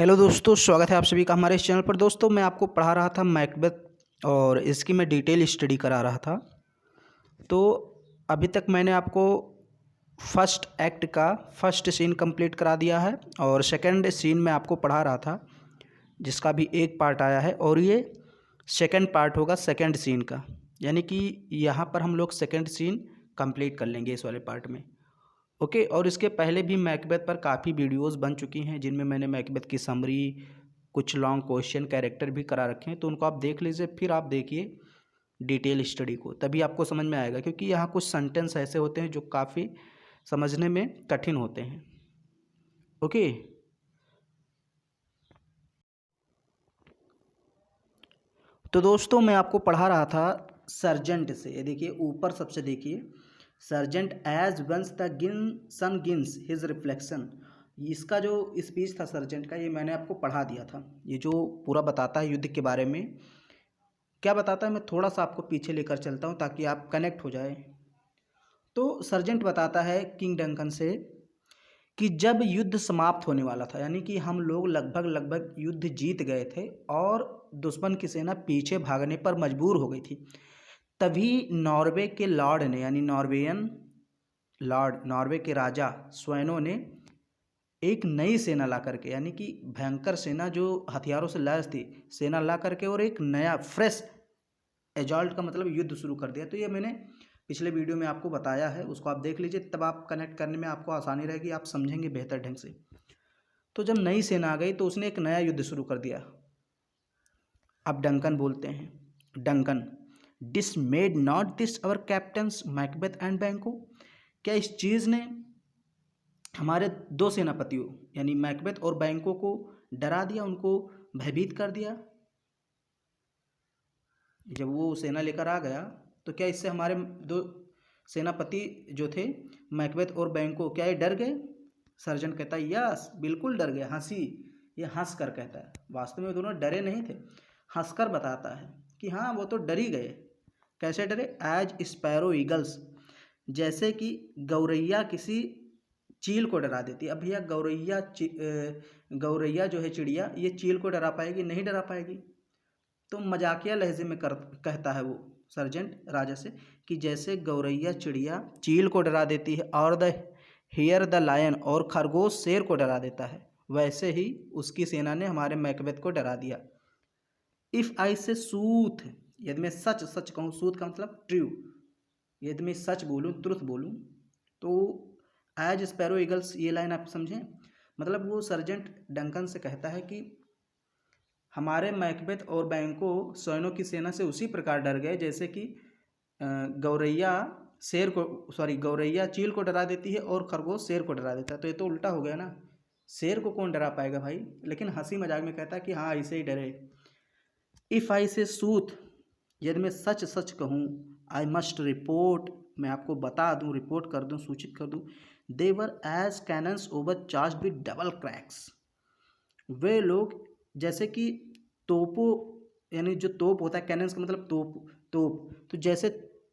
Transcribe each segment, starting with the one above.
Hello दोस्तों, स्वागत है आप सभी का हमारे इस चैनल पर। दोस्तों, मैं आपको पढ़ा रहा था मैकबेथ और इसकी मैं डिटेल स्टडी करा रहा था। तो अभी तक मैंने आपको फर्स्ट एक्ट का फर्स्ट सीन कंप्लीट करा दिया है और सेकंड सीन में आपको पढ़ा रहा था, जिसका भी एक पार्ट आया है और ये सेकंड पार्ट होगा सेकंड सीन का। यानी कि यहाँ पर हम लोग सेकंड सीन कंप्लीट कर लेंगे इस वाले पार्ट में। ओके। और इसके पहले भी मैकबेथ पर काफ़ी वीडियोस बन चुकी हैं जिनमें मैंने मैकबेथ की समरी, कुछ लॉन्ग क्वेश्चन, कैरेक्टर भी करा रखे हैं। तो उनको आप देख लीजिए, फिर आप देखिए डिटेल स्टडी को, तभी आपको समझ में आएगा। क्योंकि यहाँ कुछ सेंटेंस ऐसे होते हैं जो काफ़ी समझने में कठिन होते हैं। ओके। तो दोस्तों, मैं आपको पढ़ा रहा था सर्जेंट से। ये देखिए ऊपर सबसे देखिए, sergeant as whence the sun gins his reflection. इसका जो स्पीच था सर्जेंट का, ये मैंने आपको पढ़ा दिया था। ये जो पूरा बताता है युद्ध के बारे में, क्या बताता है, मैं थोड़ा सा आपको पीछे लेकर चलता हूँ ताकि आप कनेक्ट हो जाए। तो सर्जेंट बताता है किंग डंकन से कि जब युद्ध समाप्त होने वाला था, यानी कि हम लोग लगभग युद्ध जीत गए थे और दुश्मन की सेना पीछे भागने पर मजबूर हो गई थी, तभी नॉर्वे के लॉर्ड ने, यानी नॉर्वेयन लॉर्ड, नॉर्वे के राजा स्वैनो ने एक नई सेना ला करके, यानी कि भयंकर सेना जो हथियारों से लैस थी, सेना ला करके और एक नया फ्रेश एजॉल्ट का मतलब युद्ध शुरू कर दिया। तो ये मैंने पिछले वीडियो में आपको बताया है, उसको आप देख लीजिए, तब आप कनेक्ट करने में आपको आसानी रहेगी, आप समझेंगे बेहतर ढंग से। तो जब नई सेना आ गई तो उसने एक नया युद्ध शुरू कर दिया। अब डंकन बोलते हैं, Duncan, डिसमेड not this our captains Macbeth and बैंको। क्या इस चीज़ ने हमारे दो सेनापतियों यानी मैकबेथ और बैंको को डरा दिया, उनको भयभीत कर दिया? जब वो सेना लेकर आ गया तो क्या इससे हमारे दो सेनापति जो थे मैकबेथ और बैंको, क्या ये डर गए? सर्जन कहता है यस, बिल्कुल डर गए। हंसी, ये हंस कर कहता है, वास्तव में दोनों डरे नहीं थे, हंसकर बताता है कि हाँ वो तो डर ही गए। कैसे डरे? एज स्पैरो ईगल्स, जैसे कि गौरैया किसी चील को डरा देती है। अब भैया गौरैया जो है चिड़िया, ये चील को डरा पाएगी? नहीं डरा पाएगी। तो मजाकिया लहजे में कहता है वो सर्जेंट राजा से कि जैसे गौरैया चिड़िया चील को डरा देती है और द हियर द लायन, और खरगोश शेर को डरा देता है, वैसे ही उसकी सेना ने हमारे मैकबेथ को डरा दिया। इफ़ आई से सूथ, यदि मैं सच सच कहूँ, सूथ का मतलब ट्रू, यदि मैं सच बोलूँ, ट्रुथ बोलूँ, तो एज स्पैरो ईगल्स, ये लाइन आप समझें। मतलब वो सर्जेंट डंकन से कहता है कि हमारे मैकबेथ और बैंको स्वैनो की सेना से उसी प्रकार डर गए जैसे कि गौरैया चील को डरा देती है और खरगोश शेर को डरा देता है। तो ये तो उल्टा हो गया ना, शेर को कौन डरा पाएगा भाई? लेकिन हंसी मजाक में कहता है कि हाँ ऐसे ही डरे। इफ़ आई से सूथ, यदि मैं सच सच कहूँ, आई मस्ट रिपोर्ट, मैं आपको बता दूँ, रिपोर्ट कर दूँ, सूचित कर दूँ, they were as cannons overcharged with double cracks. वे लोग जैसे कि तोपों, यानी जो तोप होता है, कैनन्स का मतलब तोप, तो जैसे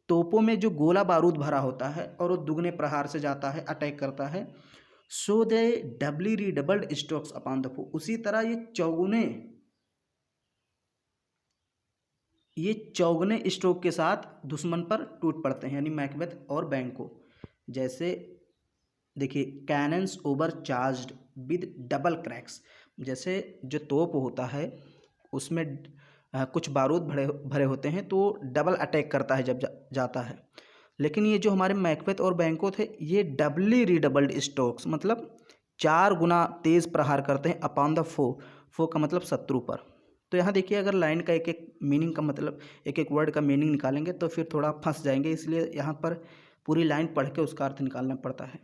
तोपों में जो गोला बारूद भरा होता है और वो दुगने प्रहार से जाता है, अटैक करता है, सो दे डबली रीडबल्ड स्ट्रोक्स अपॉन द फो, उसी तरह ये चौगुने स्ट्रोक के साथ दुश्मन पर टूट पड़ते हैं, यानी मैकबेथ और बैंको। जैसे देखिए, cannons over charged with double cracks, जैसे जो तोप होता है उसमें कुछ बारूद भरे होते हैं तो डबल अटैक करता है जब जाता है। लेकिन ये जो हमारे मैकबेथ और बैंको थे, ये डबली रीडबल्ड स्ट्रोक्स, मतलब 4 गुना तेज प्रहार करते हैं अपॉन द फो का मतलब शत्रु पर। तो यहाँ देखिए, अगर लाइन का एक एक मीनिंग का मतलब, एक एक वर्ड का मीनिंग निकालेंगे तो फिर थोड़ा फंस जाएंगे, इसलिए यहाँ पर पूरी लाइन पढ़ के उसका अर्थ निकालना पड़ता है।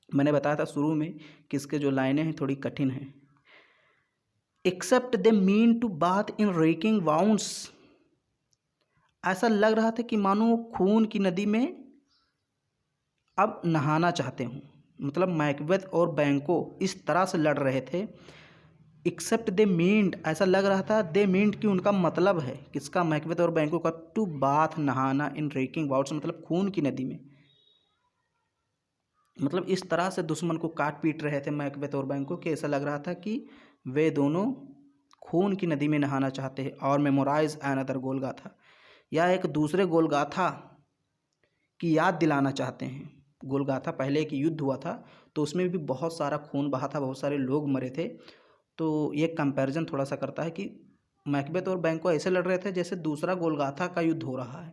मैंने बताया था शुरू में कि इसके जो लाइनें हैं थोड़ी कठिन हैं। Except they mean to bath in reeking wounds, ऐसा लग रहा था कि मानो खून की नदी में अब नहाना चाहते हूँ। मतलब मैकबेथ और बैंको इस तरह से लड़ रहे थे। एक्सेप्ट दे मीन्ड, ऐसा लग रहा था दे मीन्ड कि उनका मतलब है किसका, मैकबेथ और बैंको का, टू बाथ नहाना, इन रेकिंग वाउंड्स मतलब खून की नदी में। मतलब इस तरह से दुश्मन को काट पीट रहे थे मैकबेथ और बैंको कि ऐसा लग रहा था कि वे दोनों खून की नदी में नहाना चाहते हैं। और मेमोराइज अनदर गोलगाथा, या एक दूसरे गोलगाथा की याद दिलाना चाहते हैं। गोलगाथा पहले एक युद्ध हुआ था तो उसमें भी बहुत सारा खून बहा था, बहुत सारे लोग मरे थे। तो ये कंपैरिजन थोड़ा सा करता है कि मैकबेथ और बैंक्वेट ऐसे लड़ रहे थे जैसे दूसरा गोलगाथा का युद्ध हो रहा है,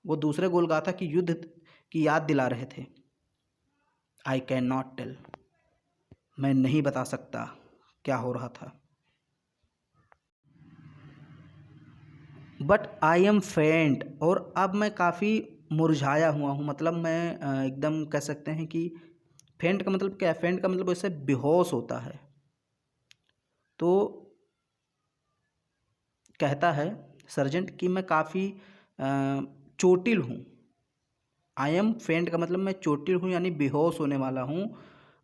वो दूसरे गोलगाथा की युद्ध की याद दिला रहे थे। आई कैन नॉट टेल, मैं नहीं बता सकता क्या हो रहा था। बट आई एम फेंट, और अब मैं काफ़ी मुरझाया हुआ हूँ। मतलब मैं एकदम कह सकते हैं कि फेंट का मतलब क्या है? फेंट का मतलब वैसे बेहोश होता है। तो कहता है सर्जेंट कि मैं काफ़ी चोटिल हूँ। आई एम फेंट का मतलब मैं चोटिल हूँ यानी बेहोश होने वाला हूँ।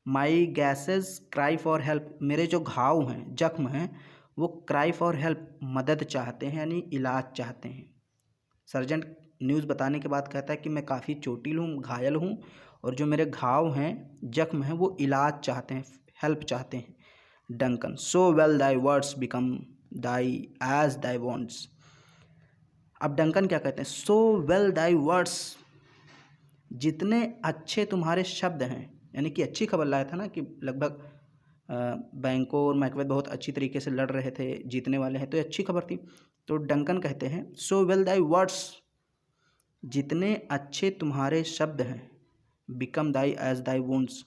माई गैसेस क्राई फॉर हेल्प, मेरे जो घाव हैं, जख्म हैं, वो क्राई फॉर हेल्प, मदद चाहते हैं यानी इलाज चाहते हैं। सर्जेंट न्यूज़ बताने के बाद कहता है कि मैं काफ़ी चोटिल हूँ, घायल हूँ, और जो मेरे घाव हैं, जख्म हैं, वो इलाज चाहते हैं, हेल्प चाहते हैं। Duncan, so well thy words become दाई एज दाई वॉन्ट्स। अब डंकन क्या कहते हैं? सो वेल दाई वर्ड्स, जितने अच्छे तुम्हारे शब्द हैं, यानी कि अच्छी खबर लाया था ना कि लगभग बैंको और मैकबेथ बहुत अच्छी तरीके से लड़ रहे थे, जीतने वाले हैं, तो ये अच्छी खबर थी। तो डंकन कहते हैं सो वेल दाई वर्ड्स, जितने अच्छे तुम्हारे शब्द हैं, बिकम दाई एज दाई वुंड्स,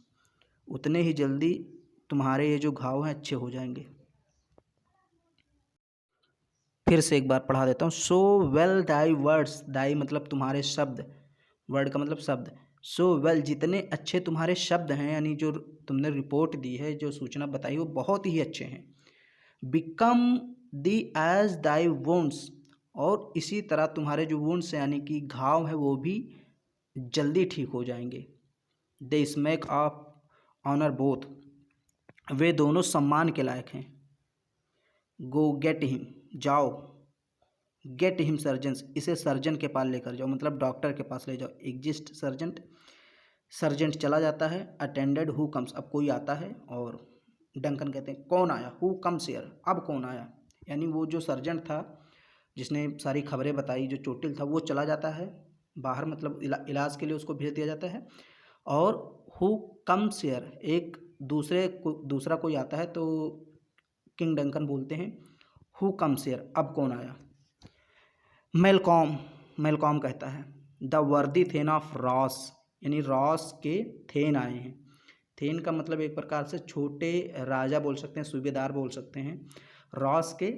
उतने ही जल्दी तुम्हारे ये जो घाव हैं अच्छे हो जाएंगे। फिर से एक बार पढ़ा देता हूँ। सो वेल दाई वर्ड्स, दाई मतलब तुम्हारे शब्द, वर्ड का मतलब शब्द। सो वेल, जितने अच्छे तुम्हारे शब्द हैं, यानी जो तुमने रिपोर्ट दी है, जो सूचना बताई, वो बहुत ही अच्छे हैं। Become thee as thy wounds, और इसी तरह तुम्हारे जो वुंड्स यानी कि घाव है वो भी जल्दी ठीक हो जाएंगे। दे स्मेक ऑफ ऑनर बोथ, वे दोनों सम्मान के लायक हैं। गो गेट हिम, जाओ। गेट हिम सर्जन्स, इसे सर्जन के पास लेकर जाओ, मतलब डॉक्टर के पास ले जाओ। एग्जिस्ट सर्जेंट, सर्जेंट चला जाता है। अटेंडेड हु कम्स, अब कोई आता है। और डंकन कहते हैं कौन आया? हु कम्स हियर, अब कौन आया? यानी वो जो सर्जेंट था जिसने सारी खबरें बताई, जो चोटिल था, वो चला जाता है बाहर, मतलब इलाज के लिए उसको भेज दिया जाता है। और हु कम्स हियर, एक दूसरा कोई आता है, तो किंग डंकन बोलते हैं हु कम्स हियर, अब कौन आया? मेलकॉम, मेलकॉम कहता है the worthy thane of Ross, यानी रॉस के थेन आए हैं। थेन का मतलब एक प्रकार से छोटे राजा बोल सकते हैं, सूबेदार बोल सकते हैं। रॉस के,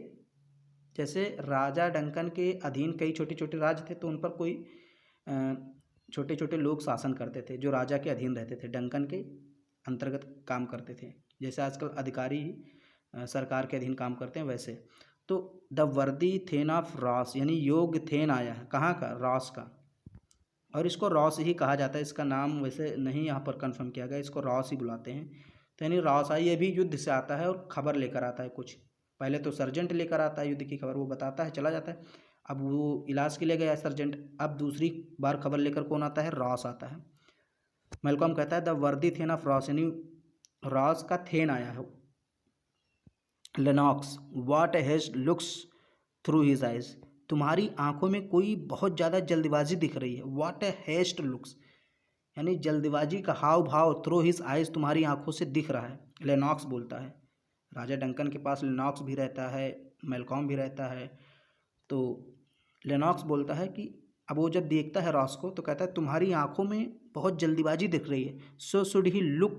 जैसे राजा डंकन के अधीन कई छोटे छोटे राज्य थे, तो उन पर कोई छोटे छोटे लोग शासन करते थे जो राजा के अधीन रहते थे, डंकन के अंतर्गत काम करते थे। जैसे आजकल अधिकारी सरकार के अधीन काम करते हैं, वैसे। तो the worthy thane of Ross, यानी योग थेन आया है, कहाँ का? रॉस का। और इसको रॉस ही कहा जाता है, इसका नाम वैसे नहीं यहाँ पर कंफर्म किया गया, इसको रॉस ही बुलाते हैं। तो यानी रॉस आई, ये भी युद्ध से आता है और खबर लेकर आता है कुछ। पहले तो सर्जेंट लेकर आता है युद्ध की खबर, वो बताता है, चला जाता है। अब वो इलाज के लिए गया है सर्जेंट, अब दूसरी बार खबर लेकर कौन आता है? रॉस आता है। मेलकॉम कहता है the worthy thane of Ross, यानी रॉस का थेन आया है। Lennox, what haste looks through his eyes, तुम्हारी आंखों में कोई बहुत ज़्यादा जल्दबाजी दिख रही है। व्हाट ए हेस्ट लुक्स, यानी जल्दबाजी का हाव भाव, थ्रू हिज आइज, तुम्हारी आंखों से दिख रहा है। लेनॉक्स बोलता है, राजा डंकन के पास लेनॉक्स भी रहता है, मेलकॉम भी रहता है। तो लेनॉक्स बोलता है कि अब वो जब देखता है रॉस को तो कहता है तुम्हारी आंखों में बहुत जल्दबाजी दिख रही है। So should he look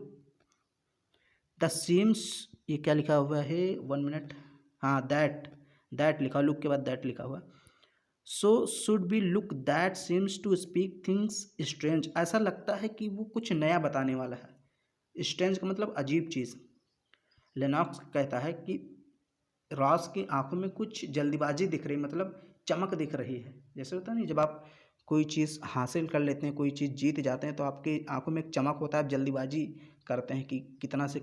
the seems, ये क्या लिखा हुआ है? 1 मिनट, हाँ, दैट लिखा, लुक के बाद दैट लिखा हुआ। So should be look that seems to speak things strange, ऐसा लगता है कि वो कुछ नया बताने वाला है। स्ट्रेंज का मतलब अजीब चीज़। लेनॉक्स कहता है कि रॉस की आंखों में कुछ जल्दबाजी दिख रही, मतलब चमक दिख रही है। जैसे होता है नहीं, जब आप कोई चीज़ हासिल कर लेते हैं, कोई चीज़ जीत जाते हैं, तो आपकी आंखों में एक चमक होता है, आप जल्दीबाजी करते हैं कि कितना से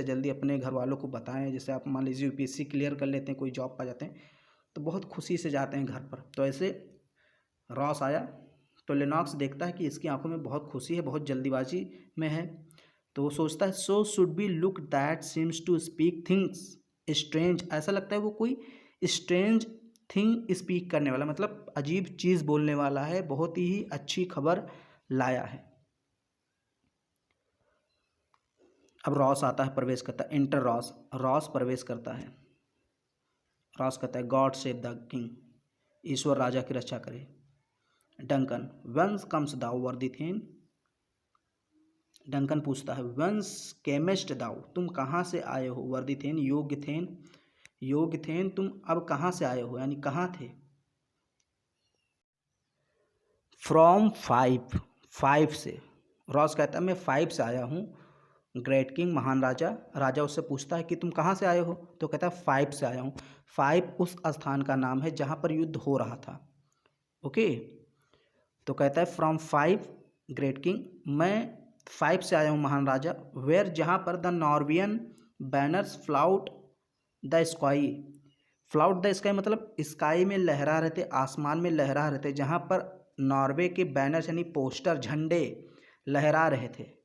जल्दी अपने घर वालों को बताएं। जैसे आप मान लीजिए यूपीएससी क्लियर कर लेते हैं, कोई जॉब पा जाते हैं, तो बहुत खुशी से जाते हैं घर पर। तो ऐसे रॉस आया तो लेनॉक्स देखता है कि इसकी आंखों में बहुत खुशी है, बहुत जल्दीबाजी में है। तो वो सोचता है so should be look that seems to speak things strange, ऐसा लगता है वो कोई स्ट्रेंज थिंग स्पीक करने वाला, मतलब अजीब चीज़ बोलने वाला है, बहुत ही अच्छी खबर लाया है। अब रॉस आता है, प्रवेश करता है, इंटर रॉस, रॉस प्रवेश करता है। रॉस कहता है गॉड सेव द किंग, ईश्वर राजा की रक्षा करे। डंकन, वंस कम्स दाउ वर्दीथेन, डंकन पूछता है वंस केमिस्ट दाउ, तुम कहाँ से आए हो, वर्दीथेन योग्य थेन, योग्य थेन तुम अब कहाँ से आए हो, यानी कहाँ थे। फ्रॉम 5, 5 से, रॉस कहता है मैं 5 से आया हूँ। ग्रेट किंग, महान राजा, राजा उससे पूछता है कि तुम कहाँ से आए हो, तो कहता है 5 से आया हूँ। 5 उस स्थान का नाम है जहाँ पर युद्ध हो रहा था। ओके, तो कहता है फ्रॉम 5 ग्रेट किंग, मैं 5 से आया हूँ महान राजा। वेयर, जहाँ पर the Norweyan banners flout the sky, flout the sky मतलब स्काई में लहरा रहे थे, आसमान में लहरा रहे थे, जहाँ पर नॉर्वे के बैनर्स यानी पोस्टर, झंडे लहरा रहे थे।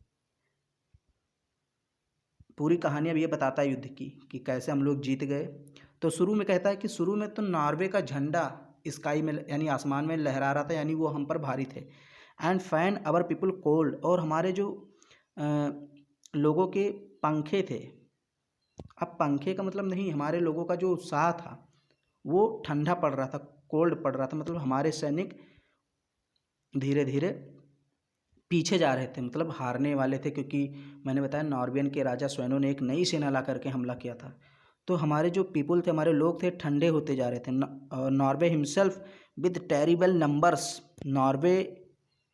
पूरी कहानी अब ये बताता है युद्ध की कि कैसे हम लोग जीत गए। तो शुरू में कहता है कि शुरू में तो नॉर्वे का झंडा स्काई में यानी आसमान में लहरा रहा था, यानी वो हम पर भारी थे। And fan our people cold, और हमारे जो लोगों के पंखे थे, अब पंखे का मतलब नहीं, हमारे लोगों का जो उत्साह था वो ठंडा पड़ रहा था, कोल्ड पड़ रहा था, मतलब हमारे सैनिक धीरे धीरे पीछे जा रहे थे, मतलब हारने वाले थे, क्योंकि मैंने बताया नॉर्वेन के राजा स्वैनो ने एक नई सेना ला करके हमला किया था। तो हमारे जो पीपल थे, हमारे लोग थे, ठंडे होते जा रहे थे। Norway himself with terrible numbers, Norway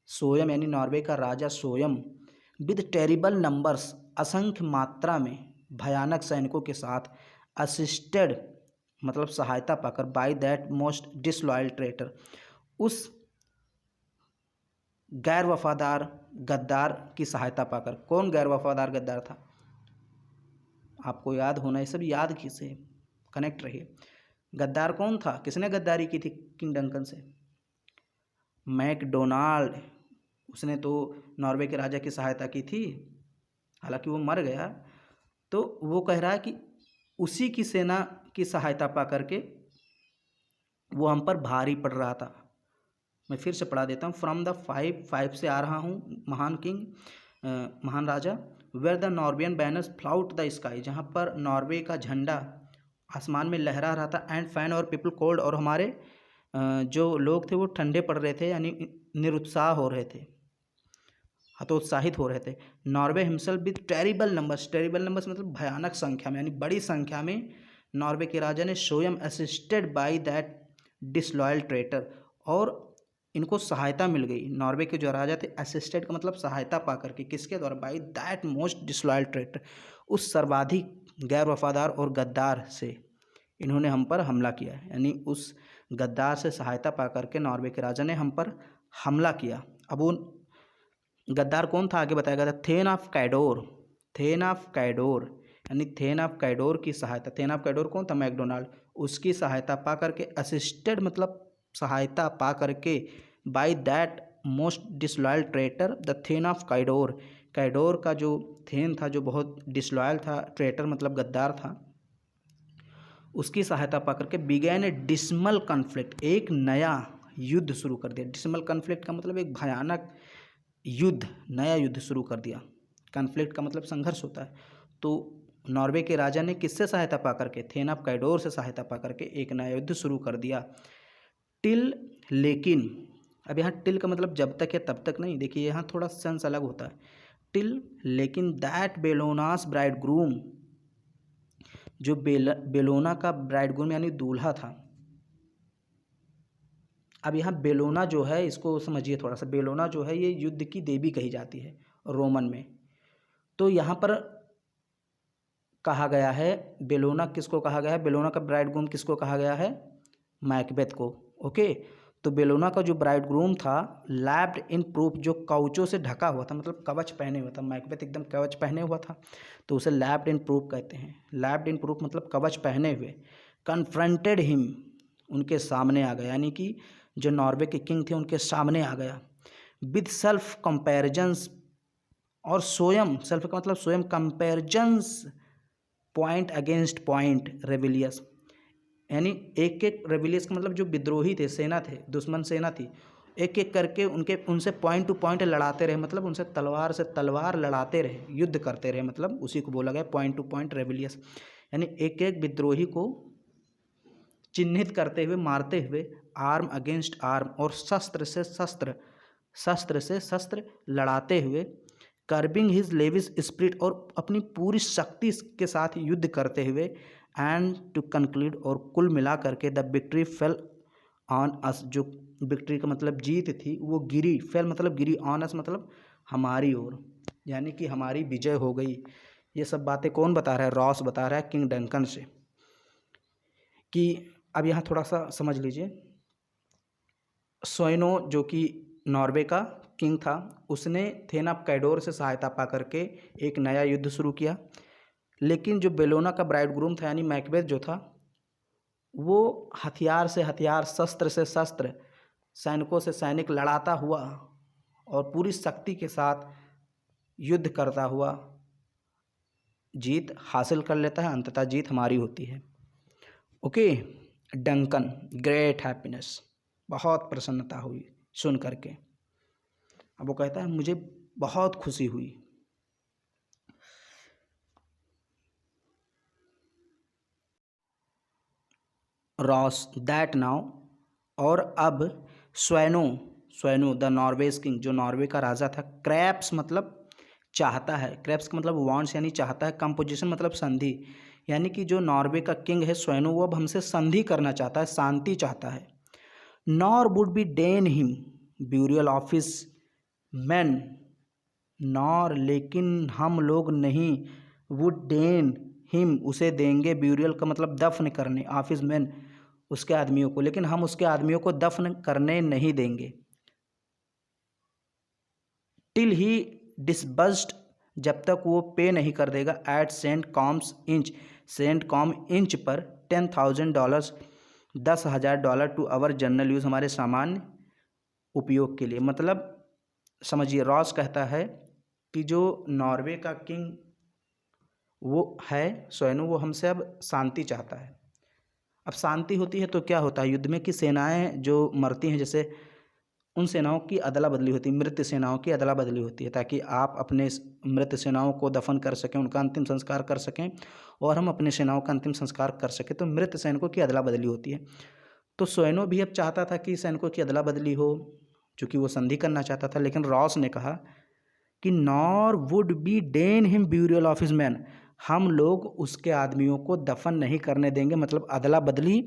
Soyam यानी नॉर्वे का राजा सोयम विद टेरिबल नंबर्स, असंख्य मात्रा में भयानक सैनिकों के साथ, असिस्टेड मतलब सहायता पाकर, bye that most disloyal traitor, उस गैर वफादार गद्दार की सहायता पाकर। कौन गैर वफादार गद्दार था, आपको याद होना, ये सब याद किसे कनेक्ट रहिए। गद्दार कौन था, किसने गद्दारी की थी किंग डंकन से, मैकडोनाल्ड, उसने तो नॉर्वे के राजा की सहायता की थी, हालांकि वो मर गया। तो वो कह रहा है कि उसी की सेना की सहायता पा करके वो हम पर भारी पड़ रहा था। मैं फिर से पढ़ा देता हूँ, फ्रॉम द 5 से आ रहा हूँ महान किंग, महान राजा। Where the Norweyan banners flout the sky, जहाँ पर नॉर्वे का झंडा आसमान में लहरा रहा था। एंड फैन और पीपल कोल्ड, और हमारे जो लोग थे वो ठंडे पड़ रहे थे, यानी निरुत्साह हो रहे थे, हतोत्साहित हो रहे थे। Norway himself with terrible numbers, terrible numbers मतलब भयानक संख्या में, यानी बड़ी संख्या में नॉर्वे के राजा ने स्वयं assisted by that disloyal traitor, और इनको सहायता मिल गई। नॉर्वे के जो राजा थे, असिस्टेड का मतलब सहायता पा करके, किसके द्वारा, bye that most disloyal traitor, उस सर्वाधिक गैर वफादार और गद्दार से इन्होंने हम पर हमला किया, यानी उस गद्दार से सहायता पा करके नॉर्वे के राजा ने हम पर हमला किया। अब वो गद्दार कौन था आगे बताया गया था, थेन ऑफ कैडोर, थेन ऑफ कैडोर, यानी थेन ऑफ कैडोर की सहायता, थेन ऑफ कैडोर कौन था, मैकडोनाल्ड, उसकी सहायता पा करके, असिस्टेड मतलब सहायता पा करके, by that most disloyal traitor the thane of Cawdor, Cawdor का जो थेन था जो बहुत डिसलॉयल था, ट्रेटर मतलब गद्दार था, उसकी सहायता पा करके बिगैन ए डिसमल कन्फ्लिक्ट, एक नया युद्ध शुरू कर दिया। डिसमल कन्फ्लिक्ट का मतलब एक भयानक युद्ध, नया युद्ध शुरू कर दिया। कन्फ्लिक्ट का मतलब संघर्ष होता है। तो नॉर्वे के राजा ने किससे सहायता पा करके, थेन ऑफ कैडोर से सहायता पा करके एक नया युद्ध शुरू कर दिया। टिल, लेकिन, अब यहाँ टिल का मतलब जब तक या तब तक नहीं, देखिए यहाँ थोड़ा सेंस अलग होता है। टिल, लेकिन दैट बेलोनास ब्राइड ग्रूम, जो बेलोना का ब्राइड ग्रूम यानी दूल्हा था। अब यहाँ बेलोना जो है, इसको समझिए थोड़ा सा, बेलोना जो है ये युद्ध की देवी कही जाती है रोमन में। तो यहाँ पर कहा गया है बेलोना किसको कहा गया है, बेलोना का ब्राइड ग्रूम किसको कहा गया है, मैकबेथ को। ओके, तो बेलोना का जो ब्राइड ग्रूम था, लैप्ड इन प्रूफ, जो कवचों से ढका हुआ था, मतलब कवच पहने हुआ था, मैकबेथ एकदम कवच पहने हुआ था, तो उसे लैप्ड इन प्रूफ कहते हैं। लैप्ड इन प्रूफ मतलब कवच पहने हुए। कन्फ्रंटेड हिम, उनके सामने आ गया, यानी कि जो नॉर्वे के किंग थे उनके सामने आ गया। विद सेल्फ कंपैरिजन्स और सोयम, सेल्फ का मतलब Soyam, comparisons point against point rebellious, यानी एक एक रेबिलियस का मतलब जो विद्रोही थे, सेना थे, दुश्मन सेना थी, एक एक करके उनसे पॉइंट टू पॉइंट लड़ाते रहे, मतलब उनसे तलवार से तलवार लड़ाते रहे, युद्ध करते रहे, मतलब उसी को बोला गया पॉइंट टू पॉइंट रेबिलियस, यानी एक एक विद्रोही को चिन्हित करते हुए, मारते हुए, आर्म अगेंस्ट आर्म, और शस्त्र से शस्त्र लड़ाते हुए, कर्बिंग हिज लेविस स्पिरिट, और अपनी पूरी शक्ति के साथ युद्ध करते हुए, एंड टू कंक्लूड, और कुल मिला करके the victory fell on us, जो विक्ट्री का मतलब जीत थी वो गिरी, फेल मतलब गिरी, ऑन अस मतलब हमारी ओर, यानी कि हमारी विजय हो गई। ये सब बातें कौन बता रहा है? रॉस बता रहा है किंग डंकन से। कि अब यहाँ थोड़ा सा समझ लीजिए, सोइनो जो कि नॉर्वे का किंग था, उसने थेना कैडोर से सहायता पा करके एक नया युद्ध शुरू किया, लेकिन जो बेलोना का ब्राइड ग्रूम था यानी मैकबेथ जो था, वो हथियार से हथियार, शस्त्र से शस्त्र, सैनिकों से सैनिक लड़ाता हुआ और पूरी शक्ति के साथ युद्ध करता हुआ जीत हासिल कर लेता है, अंततः जीत हमारी होती है। ओके, डंकन, ग्रेट हैप्पीनेस, बहुत प्रसन्नता हुई सुन करके। अब वो कहता है मुझे बहुत खुशी हुई। रॉस, दैट नाउ, और अब स्वैनो द नॉर्वेज किंग, जो नॉर्वे का राजा था, क्रैप्स मतलब चाहता है, क्रैप्स का मतलब वांट्स यानी चाहता है, कंपोजिशन मतलब संधि, यानी कि जो नॉर्वे का किंग है स्वैनो, वो अब हमसे संधि करना चाहता है, शांति चाहता है। Nor would be deign him burial of his man, nor लेकिन हम लोग नहीं, वुड डेन हिम उसे देंगे, ब्यूरियल का मतलब दफन करने, ऑफिस मैन उसके आदमियों को, लेकिन हम उसके आदमियों को दफन करने नहीं देंगे। टिल ही डिसबर्स्ड, जब तक वो पे नहीं कर देगा, at Saint Colme's inch, Saint Colme inch पर $10,000, $10,000 टू अवर जनरल यूज़, हमारे सामान्य उपयोग के लिए। मतलब समझिए, रॉस कहता है कि जो नॉर्वे का किंग वो है स्वैनो, वो हमसे अब शांति चाहता है। अब शांति होती है तो क्या होता है युद्ध में कि सेनाएं जो मरती हैं, जैसे उन सेनाओं की अदला बदली होती है, मृत सेनाओं की अदला बदली होती है, ताकि आप अपने मृत सेनाओं को दफन कर सकें, उनका अंतिम संस्कार कर सकें, और हम अपने सेनाओं का अंतिम संस्कार कर सकें। तो मृत सैनिकों की अदला बदली होती है। तो स्वैनो भी अब चाहता था कि सैनिकों की अदला बदली हो, चूँकि वो संधि करना चाहता था, लेकिन रॉस ने कहा कि nor would be deign him burial of his man, हम लोग उसके आदमियों को दफन नहीं करने देंगे, मतलब अदला बदली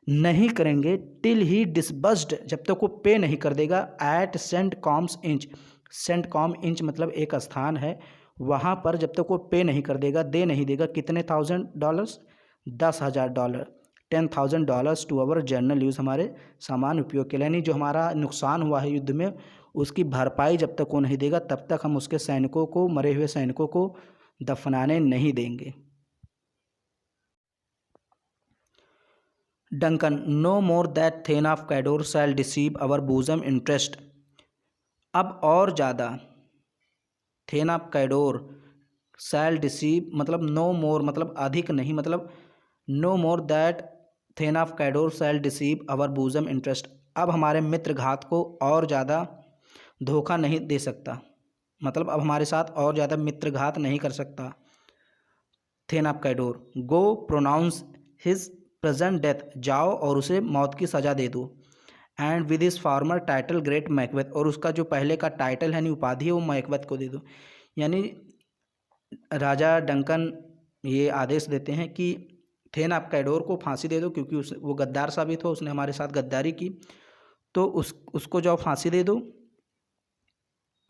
नहीं करेंगे, टिल ही डिसबर्स्ड, जब तक वो पे नहीं कर देगा, at Saint Colme's inch, Saint Colme inch मतलब एक स्थान है, वहाँ पर जब तक वो पे नहीं कर देगा, दे नहीं देगा, कितने $1,000, $10,000, $10,000 टू अवर जनरल यूज़, हमारे सामान्य उपयोग के लिए, यानी जो हमारा नुकसान हुआ है युद्ध में उसकी भरपाई जब तक वो नहीं देगा, तब तक हम उसके सैनिकों को, मरे हुए सैनिकों को दफनाने नहीं देंगे। Duncan, no more that thane of Cawdor shall deceive our bosom interest, अब और ज़्यादा, thane of Cawdor shall deceive मतलब नो मोर मतलब अधिक नहीं, मतलब no more that thane of Cawdor shall deceive our bosom interest, अब हमारे मित्र घात को और ज़्यादा धोखा नहीं दे सकता, मतलब अब हमारे साथ और ज़्यादा मित्रघात नहीं कर सकता। Thane of Cawdor, go pronounce his present death, जाओ और उसे मौत की सज़ा दे दो, and with his former title great Macbeth, और उसका जो पहले का टाइटल है, उपाधि है, वो मैकबेथ को दे दो। यानी राजा डंकन ये आदेश देते हैं कि थेन ऑफ कैडोर को फांसी दे दो, क्योंकि वो गद्दार साबित हो, उसने हमारे साथ गद्दारी की, तो उसको जाओ फांसी दे दो,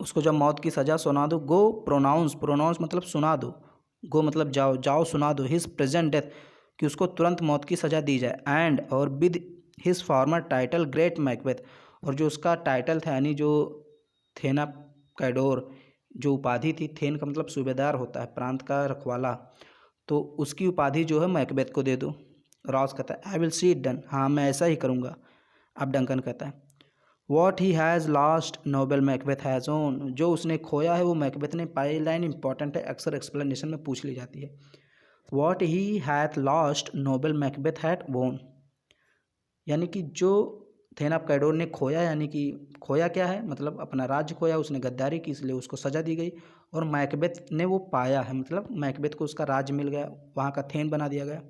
उसको जब मौत की सज़ा सुना दो। गो प्रोनाउंस मतलब सुना दो, गो मतलब जाओ, जाओ सुना दो, हिज प्रेजेंट डेथ कि उसको तुरंत मौत की सज़ा दी जाए, एंड और with his former title great Macbeth, और जो उसका टाइटल था यानी जो थेना कैडोर जो उपाधि थी, थेन का मतलब सूबेदार होता है, प्रांत का रखवाला, तो उसकी उपाधि जो है मैकबेथ को दे दो। रॉस कहता है I will see it done, हाँ मैं ऐसा ही करूँगा। अब डंकन कहता है what he has lost Nobel Macbeth has own, जो उसने खोया है वो मैकबेथ ने पाई। लाइन इंपॉर्टेंट है, अक्सर एक्सप्लेनेशन में पूछ ली जाती है। What he hath lost Nobel Macbeth had वोन, यानी कि जो थेन ऑफ कैडोर ने खोया, यानी कि खोया क्या है, मतलब अपना राज्य खोया, उसने गद्दारी की इसलिए उसको सज़ा दी गई। और मैकबेथ ने वो पाया है, मतलब मैकबेथ को उसका राज्य मिल गया, वहाँ का थेन बना दिया गया।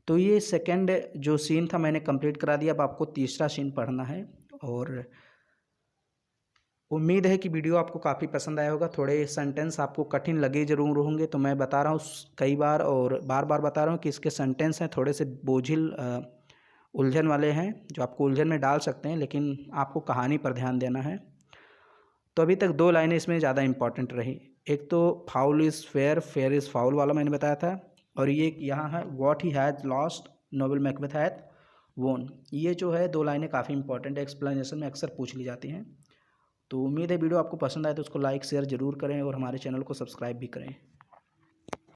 तो ये सेकंड जो सीन था मैंने कंप्लीट करा दिया। अब आपको तीसरा सीन पढ़ना है। और उम्मीद है कि वीडियो आपको काफ़ी पसंद आया होगा। थोड़े सेंटेंस आपको कठिन लगे ज़रूर होंगे, तो मैं बता रहा हूँ कई बार और बार बार बता रहा हूँ कि इसके सेंटेंस हैं थोड़े से बोझिल उलझन वाले हैं, जो आपको उलझन में डाल सकते हैं, लेकिन आपको कहानी पर ध्यान देना है। तो अभी तक 2 लाइनें इसमें ज़्यादा इंपॉर्टेंट रही। एक तो foul is fair, fair is foul वाला मैंने बताया था, और ये यहाँ है what he has lost Nobel Macbeth hath वोन। ये जो है 2 लाइनें काफ़ी इंपॉर्टेंट है, एक्सप्लेनेशन में अक्सर पूछ ली जाती हैं। तो उम्मीद है वीडियो आपको पसंद आए तो उसको लाइक शेयर ज़रूर करें और हमारे चैनल को सब्सक्राइब भी करें।